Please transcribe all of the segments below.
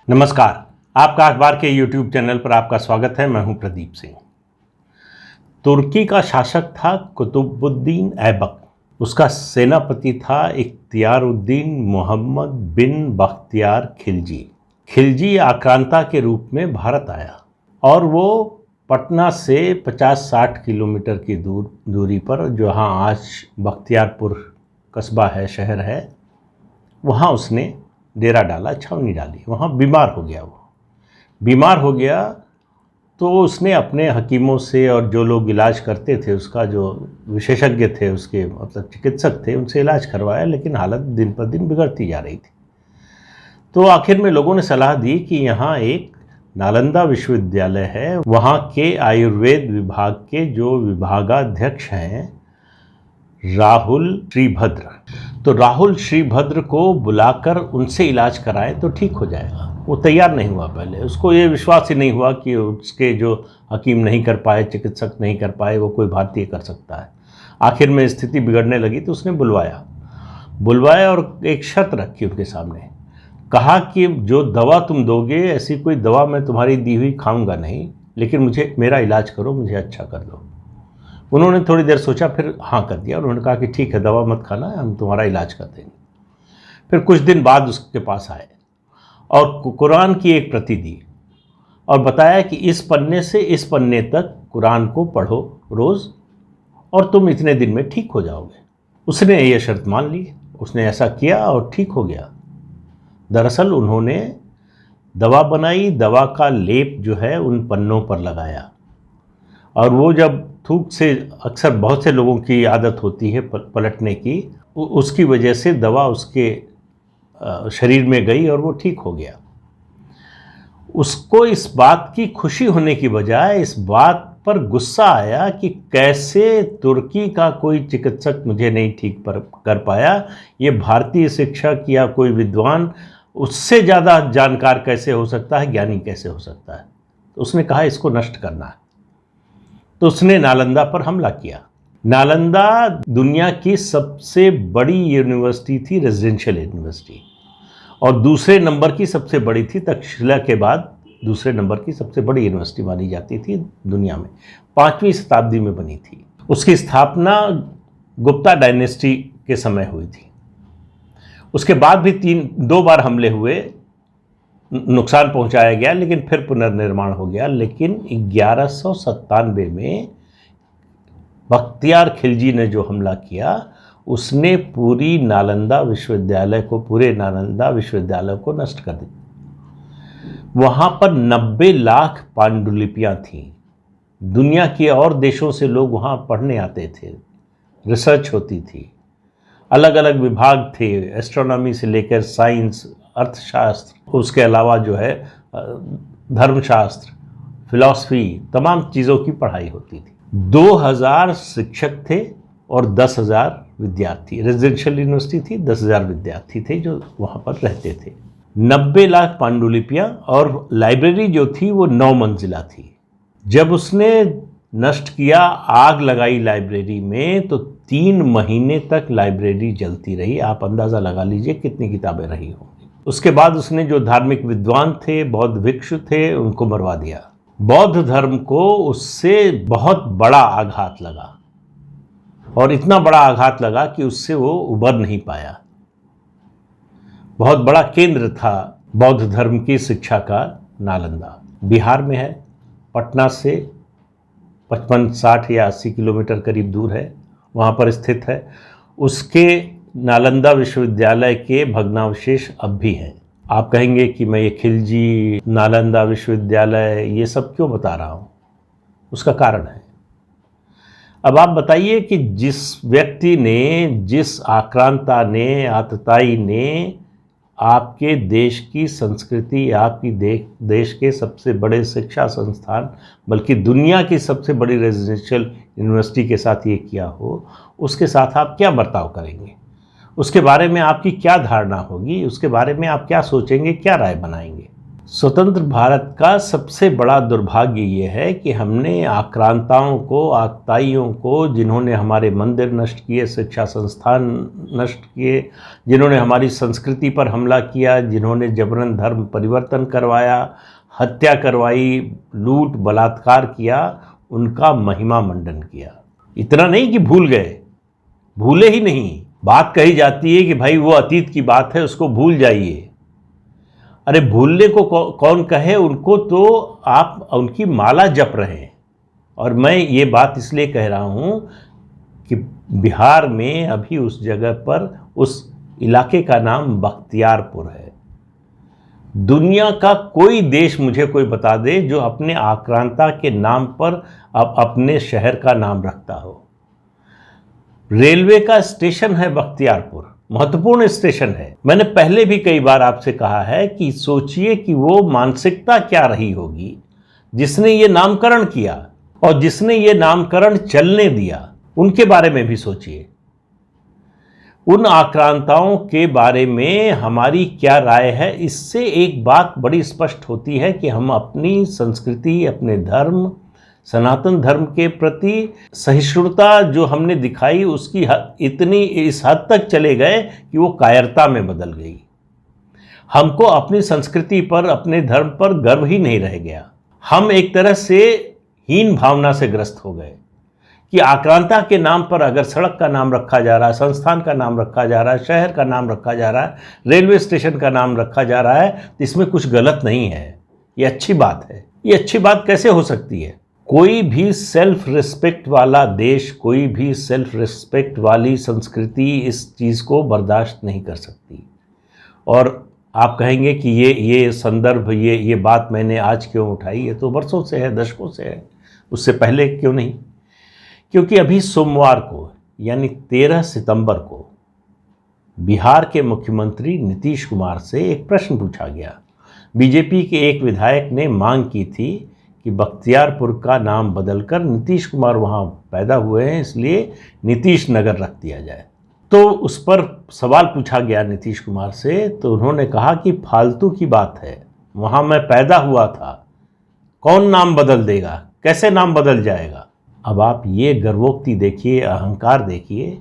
नमस्कार। आपका अखबार के YouTube चैनल पर आपका स्वागत है। मैं हूं प्रदीप सिंह। तुर्की का शासक था कुतुबुद्दीन ऐबक। उसका सेनापति था इख्तियारुद्दीन मोहम्मद बिन बख्तियार खिलजी। खिलजी आक्रांता के रूप में भारत आया और वो पटना से 50-60 किलोमीटर की दूरी पर, जहाँ आज बख्तियारपुर कस्बा है, शहर है, वहाँ उसने डेरा डाला, छावनी डाली। वहाँ बीमार हो गया तो उसने अपने हकीमों से और जो लोग इलाज करते थे, उसका जो विशेषज्ञ थे, उसके मतलब चिकित्सक थे, उनसे इलाज करवाया, लेकिन हालत दिन पर दिन बिगड़ती जा रही थी। तो आखिर में लोगों ने सलाह दी कि यहाँ एक नालंदा विश्वविद्यालय है, वहाँ के आयुर्वेद विभाग के जो विभागाध्यक्ष हैं राहुल श्रीभद्र, तो राहुल श्रीभद्र को बुलाकर उनसे इलाज कराए तो ठीक हो जाएगा। वो तैयार नहीं हुआ। पहले उसको ये विश्वास ही नहीं हुआ कि उसके जो हकीम नहीं कर पाए, चिकित्सक नहीं कर पाए, वो कोई भारतीय कर सकता है। आखिर में स्थिति बिगड़ने लगी तो उसने बुलवाया और एक शर्त रखी उनके सामने। कहा कि जो दवा तुम दोगे, ऐसी कोई दवा मैं तुम्हारी दी हुई खाऊंगा नहीं, लेकिन मेरा इलाज करो, मुझे अच्छा कर दो। उन्होंने थोड़ी देर सोचा, फिर हाँ कर दिया। उन्होंने कहा कि ठीक है, दवा मत खाना, हम तुम्हारा इलाज कर देंगे। फिर कुछ दिन बाद उसके पास आए और कुरान की एक प्रति दी और बताया कि इस पन्ने से इस पन्ने तक कुरान को पढ़ो रोज़ और तुम इतने दिन में ठीक हो जाओगे। उसने ये शर्त मान ली। उसने ऐसा किया और ठीक हो गया। दरअसल उन्होंने दवा बनाई, दवा का लेप जो है उन पन्नों पर लगाया, और वो जब थूक से, अक्सर बहुत से लोगों की आदत होती है पलटने की, उसकी वजह से दवा उसके शरीर में गई और वो ठीक हो गया। उसको इस बात की खुशी होने की बजाय इस बात पर गुस्सा आया कि कैसे तुर्की का कोई चिकित्सक मुझे नहीं ठीक कर पाया, ये भारतीय शिक्षक या कोई विद्वान उससे ज़्यादा जानकार कैसे हो सकता है, ज्ञानी कैसे हो सकता है। तो उसने कहा इसको नष्ट करना है। तो उसने नालंदा पर हमला किया। नालंदा दुनिया की सबसे बड़ी यूनिवर्सिटी थी, रेजिडेंशियल यूनिवर्सिटी, और दूसरे नंबर की सबसे बड़ी थी, तक्षशिला के बाद दूसरे नंबर की सबसे बड़ी यूनिवर्सिटी मानी जाती थी दुनिया में। 5वीं शताब्दी में बनी थी। उसकी स्थापना गुप्ता डायनेस्टी के समय हुई थी। उसके बाद भी 2 बार हमले हुए, नुकसान पहुंचाया गया, लेकिन फिर पुनर्निर्माण हो गया। लेकिन 1197 में बख्तियार खिलजी ने जो हमला किया, उसने पूरे नालंदा विश्वविद्यालय को नष्ट कर दिया। वहाँ पर 90 लाख पांडुलिपियाँ थीं। दुनिया के और देशों से लोग वहाँ पढ़ने आते थे, रिसर्च होती थी, अलग अलग विभाग थे, एस्ट्रोनॉमी से लेकर साइंस, अर्थशास्त्र, उसके अलावा जो है धर्मशास्त्र, फिलॉसफी, तमाम चीज़ों की पढ़ाई होती थी। 2000 शिक्षक थे और 10,000 विद्यार्थी। रेजिडेंशियल यूनिवर्सिटी थी, 10,000 विद्यार्थी थे जो वहाँ पर रहते थे। 90 लाख पांडुलिपियाँ, और लाइब्रेरी जो थी वो 9 मंजिला थी। जब उसने नष्ट किया, आग लगाई लाइब्रेरी में, तो 3 महीने तक लाइब्रेरी जलती रही। आप अंदाज़ा लगा लीजिए कितनी किताबें रही होंगी। उसके बाद उसने जो धार्मिक विद्वान थे, बौद्ध भिक्षु थे, उनको मरवा दिया। बौद्ध धर्म को उससे बहुत बड़ा आघात लगा, और इतना बड़ा आघात लगा कि उससे वो उबर नहीं पाया। बहुत बड़ा केंद्र था बौद्ध धर्म की शिक्षा का नालंदा। बिहार में है, पटना से 55, 60 या 80 किलोमीटर करीब दूर है, वहाँ पर स्थित है। उसके नालंदा विश्वविद्यालय के भग्नावशेष अब भी हैं। आप कहेंगे कि मैं ये खिलजी, नालंदा विश्वविद्यालय, ये सब क्यों बता रहा हूँ? उसका कारण है। अब आप बताइए कि जिस व्यक्ति ने, जिस आक्रांता ने, आतताई ने आपके देश की संस्कृति, आपकी देश के सबसे बड़े शिक्षा संस्थान, बल्कि दुनिया की सबसे बड़ी रेजिडेंशियल यूनिवर्सिटी के साथ ये किया हो, उसके साथ आप क्या बर्ताव करेंगे? उसके बारे में आपकी क्या धारणा होगी? उसके बारे में आप क्या सोचेंगे, क्या राय बनाएंगे? स्वतंत्र भारत का सबसे बड़ा दुर्भाग्य ये है कि हमने आक्रांताओं को, आतताइयों को, जिन्होंने हमारे मंदिर नष्ट किए, शिक्षा संस्थान नष्ट किए, जिन्होंने हमारी संस्कृति पर हमला किया, जिन्होंने जबरन धर्म परिवर्तन करवाया, हत्या करवाई, लूट बलात्कार किया, उनका महिमा मंडन किया। इतना नहीं कि भूल गए, भूले ही नहीं। बात कही जाती है कि भाई वो अतीत की बात है, उसको भूल जाइए। अरे भूलने को कौन कहे, उनको तो आप उनकी माला जप रहे हैं। और मैं ये बात इसलिए कह रहा हूँ कि बिहार में अभी उस जगह पर, उस इलाके का नाम बख्तियारपुर है। दुनिया का कोई देश मुझे कोई बता दे जो अपने आक्रांता के नाम पर अब अपने शहर का नाम रखता हो। रेलवे का स्टेशन है बख्तियारपुर, महत्वपूर्ण स्टेशन है। मैंने पहले भी कई बार आपसे कहा है कि सोचिए कि वो मानसिकता क्या रही होगी जिसने ये नामकरण किया और जिसने ये नामकरण चलने दिया, उनके बारे में भी सोचिए। उन आक्रांताओं के बारे में हमारी क्या राय है, इससे एक बात बड़ी स्पष्ट होती है कि हम अपनी संस्कृति, अपने धर्म, सनातन धर्म के प्रति सहिष्णुता जो हमने दिखाई, उसकी इतनी इस हद तक चले गए कि वो कायरता में बदल गई। हमको अपनी संस्कृति पर, अपने धर्म पर गर्व ही नहीं रह गया। हम एक तरह से हीन भावना से ग्रस्त हो गए कि आक्रांता के नाम पर अगर सड़क का नाम रखा जा रहा है, संस्थान का नाम रखा जा रहा है, शहर का नाम रखा जा रहा है, रेलवे स्टेशन का नाम रखा जा रहा है, तो इसमें कुछ गलत नहीं है, ये अच्छी बात है। ये अच्छी बात कैसे हो सकती है? कोई भी सेल्फ रिस्पेक्ट वाला देश, कोई भी सेल्फ रिस्पेक्ट वाली संस्कृति इस चीज़ को बर्दाश्त नहीं कर सकती। और आप कहेंगे कि ये संदर्भ, ये बात मैंने आज क्यों उठाई? ये तो वर्षों से है, दशकों से है, उससे पहले क्यों नहीं? क्योंकि अभी सोमवार को यानी 13 सितंबर को बिहार के मुख्यमंत्री नीतीश कुमार से एक प्रश्न पूछा गया। बीजेपी के एक विधायक ने मांग की थी कि बख्तियारपुर का नाम बदलकर, नीतीश कुमार वहाँ पैदा हुए हैं इसलिए नीतीश नगर रख दिया जाए। तो उस पर सवाल पूछा गया नीतीश कुमार से, तो उन्होंने कहा कि फालतू की बात है, वहाँ मैं पैदा हुआ था, कौन नाम बदल देगा, कैसे नाम बदल जाएगा? अब आप ये गर्वोक्ति देखिए, अहंकार देखिए,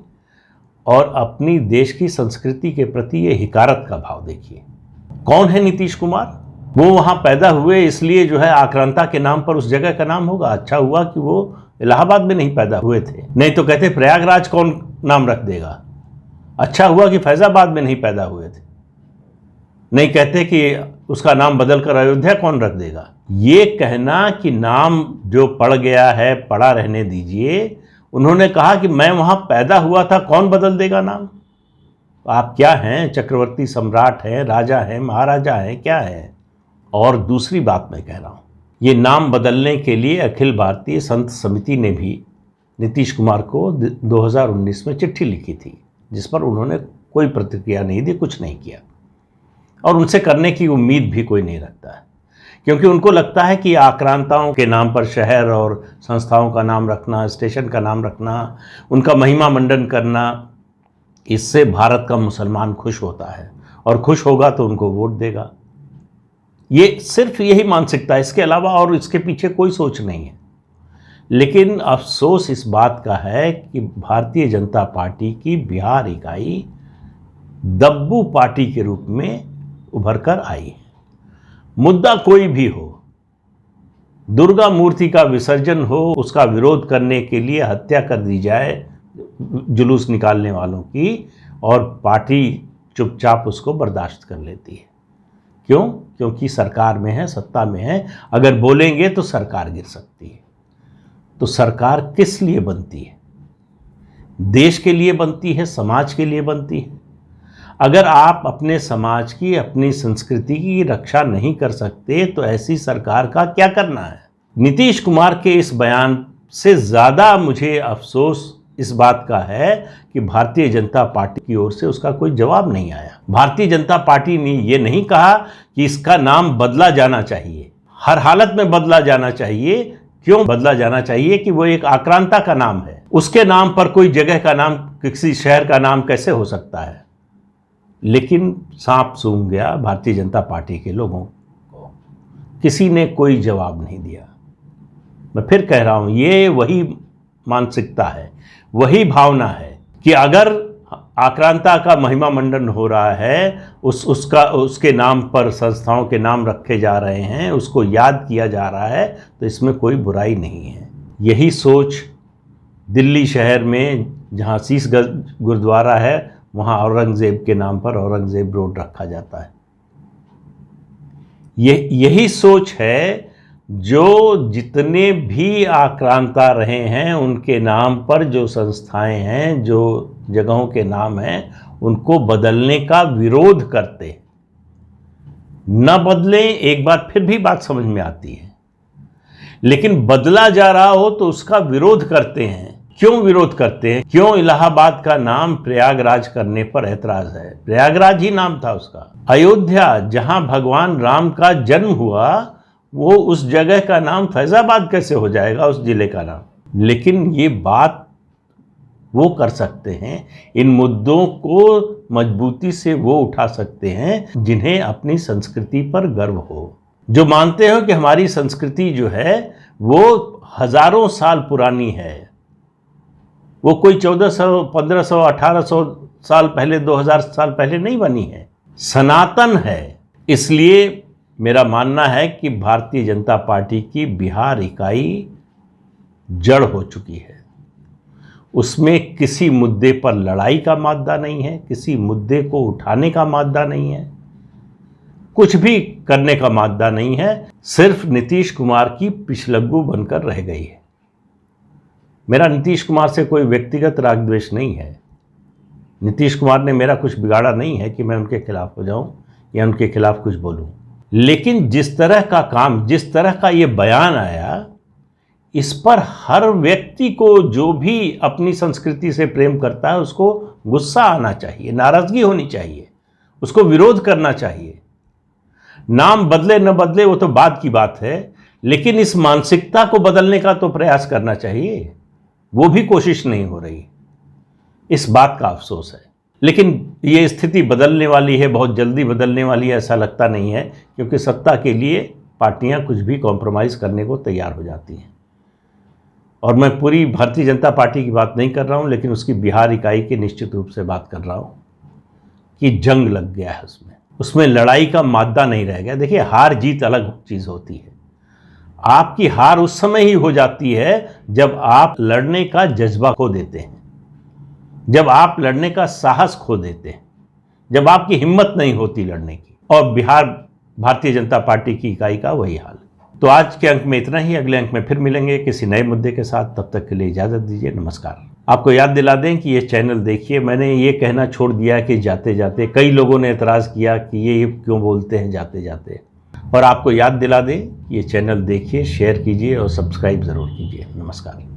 और अपनी देश की संस्कृति के प्रति ये हिकारत का भाव देखिए। कौन है नीतीश कुमार? वो वहाँ पैदा हुए इसलिए जो है आक्रांता के नाम पर उस जगह का नाम होगा। अच्छा हुआ कि वो इलाहाबाद में नहीं पैदा हुए थे, नहीं तो कहते प्रयागराज कौन नाम रख देगा। अच्छा हुआ कि फैजाबाद में नहीं पैदा हुए थे, नहीं कहते कि उसका नाम बदलकर अयोध्या कौन रख देगा। ये कहना कि नाम जो पड़ गया है पड़ा रहने दीजिए, उन्होंने कहा कि मैं वहाँ पैदा हुआ था, कौन बदल देगा नाम? आप क्या हैं? चक्रवर्ती सम्राट हैं, राजा हैं, महाराजा हैं, क्या हैं? और दूसरी बात मैं कह रहा हूँ, ये नाम बदलने के लिए अखिल भारतीय संत समिति ने भी नीतीश कुमार को 2019 में चिट्ठी लिखी थी, जिस पर उन्होंने कोई प्रतिक्रिया नहीं दी, कुछ नहीं किया, और उनसे करने की उम्मीद भी कोई नहीं रखता है, क्योंकि उनको लगता है कि आक्रांताओं के नाम पर शहर और संस्थाओं का नाम रखना, स्टेशन का नाम रखना, उनका महिमा मंडन करना, इससे भारत का मुसलमान खुश होता है, और खुश होगा तो उनको वोट देगा। ये सिर्फ यही मानसिकता है, इसके अलावा और इसके पीछे कोई सोच नहीं है। लेकिन अफसोस इस बात का है कि भारतीय जनता पार्टी की बिहार इकाई दब्बू पार्टी के रूप में उभर कर आई है। मुद्दा कोई भी हो, दुर्गा मूर्ति का विसर्जन हो, उसका विरोध करने के लिए हत्या कर दी जाए जुलूस निकालने वालों की, और पार्टी चुपचाप उसको बर्दाश्त कर लेती है। क्यों? क्योंकि सरकार में है, सत्ता में है, अगर बोलेंगे तो सरकार गिर सकती है। तो सरकार किस लिए बनती है? देश के लिए बनती है, समाज के लिए बनती है। अगर आप अपने समाज की, अपनी संस्कृति की रक्षा नहीं कर सकते तो ऐसी सरकार का क्या करना है? नीतीश कुमार के इस बयान से ज़्यादा मुझे अफसोस इस बात का है कि भारतीय जनता पार्टी की ओर से उसका कोई जवाब नहीं आया। भारतीय जनता पार्टी ने ये नहीं कहा कि इसका नाम बदला जाना चाहिए, हर हालत में बदला जाना चाहिए। क्यों बदला जाना चाहिए? कि वो एक आक्रांता का नाम है, उसके नाम पर कोई जगह का नाम, किसी शहर का नाम कैसे हो सकता है? लेकिन सांप सूंघ गया भारतीय जनता पार्टी के लोगों को। किसी ने कोई जवाब नहीं दिया। मैं फिर कह रहा हूँ, ये वही मानसिकता है, वही भावना है कि अगर आक्रांता का महिमा मंडन हो रहा है, उसके नाम पर संस्थाओं के नाम रखे जा रहे हैं, उसको याद किया जा रहा है, तो इसमें कोई बुराई नहीं है। यही सोच दिल्ली शहर में जहाँ शीशगंज गुरुद्वारा है, वहाँ औरंगज़ेब के नाम पर औरंगज़ेब रोड रखा जाता है। यही सोच है जो जितने भी आक्रांता रहे हैं उनके नाम पर जो संस्थाएं हैं, जो जगहों के नाम हैं, उनको बदलने का विरोध करते हैं। न बदलें, एक बार फिर भी बात समझ में आती है, लेकिन बदला जा रहा हो तो उसका विरोध करते हैं। क्यों विरोध करते हैं? क्यों इलाहाबाद का नाम प्रयागराज करने पर ऐतराज है? प्रयागराज ही नाम था उसका। अयोध्या, जहां भगवान राम का जन्म हुआ, वो उस जगह का नाम फैजाबाद कैसे हो जाएगा, उस जिले का नाम? लेकिन ये बात वो कर सकते हैं, इन मुद्दों को मजबूती से वो उठा सकते हैं जिन्हें अपनी संस्कृति पर गर्व हो, जो मानते हो कि हमारी संस्कृति जो है वो हजारों साल पुरानी है, वो कोई 1400, 1500, 1800 साल पहले, 2000 साल पहले नहीं बनी है, सनातन है। इसलिए मेरा मानना है कि भारतीय जनता पार्टी की बिहार इकाई जड़ हो चुकी है। उसमें किसी मुद्दे पर लड़ाई का मादा नहीं है, किसी मुद्दे को उठाने का मादा नहीं है, कुछ भी करने का मादा नहीं है, सिर्फ नीतीश कुमार की पिछलग्गू बनकर रह गई है। मेरा नीतीश कुमार से कोई व्यक्तिगत राग द्वेष नहीं है। नीतीश कुमार ने मेरा कुछ बिगाड़ा नहीं है कि मैं उनके खिलाफ हो जाऊं या उनके खिलाफ कुछ बोलूं। लेकिन जिस तरह का काम, जिस तरह का ये बयान आया, इस पर हर व्यक्ति को, जो भी अपनी संस्कृति से प्रेम करता है, उसको गुस्सा आना चाहिए, नाराजगी होनी चाहिए, उसको विरोध करना चाहिए। नाम बदले न बदले वो तो बाद की बात है, लेकिन इस मानसिकता को बदलने का तो प्रयास करना चाहिए। वो भी कोशिश नहीं हो रही, इस बात का अफसोस है। लेकिन ये स्थिति बदलने वाली है, बहुत जल्दी बदलने वाली है, ऐसा लगता नहीं है, क्योंकि सत्ता के लिए पार्टियां कुछ भी कॉम्प्रोमाइज़ करने को तैयार हो जाती हैं। और मैं पूरी भारतीय जनता पार्टी की बात नहीं कर रहा हूं, लेकिन उसकी बिहार इकाई की निश्चित रूप से बात कर रहा हूं कि जंग लग गया है उसमें लड़ाई का मादा नहीं रह गया। देखिए, हार जीत अलग चीज़ होती है। आपकी हार उस समय ही हो जाती है जब आप लड़ने का जज्बा खो देते हैं, जब आप लड़ने का साहस खो देते हैं, जब आपकी हिम्मत नहीं होती लड़ने की। और बिहार भारतीय जनता पार्टी की इकाई का वही हाल है। तो आज के अंक में इतना ही। अगले अंक में फिर मिलेंगे किसी नए मुद्दे के साथ। तब तक के लिए इजाज़त दीजिए। नमस्कार। आपको याद दिला दें कि ये चैनल देखिए। मैंने ये कहना छोड़ दिया कि जाते जाते, कई लोगों ने एतराज़ किया कि ये क्यों बोलते हैं जाते जाते, और आपको याद दिला दें, ये चैनल देखिए, शेयर कीजिए और सब्सक्राइब ज़रूर कीजिए। नमस्कार।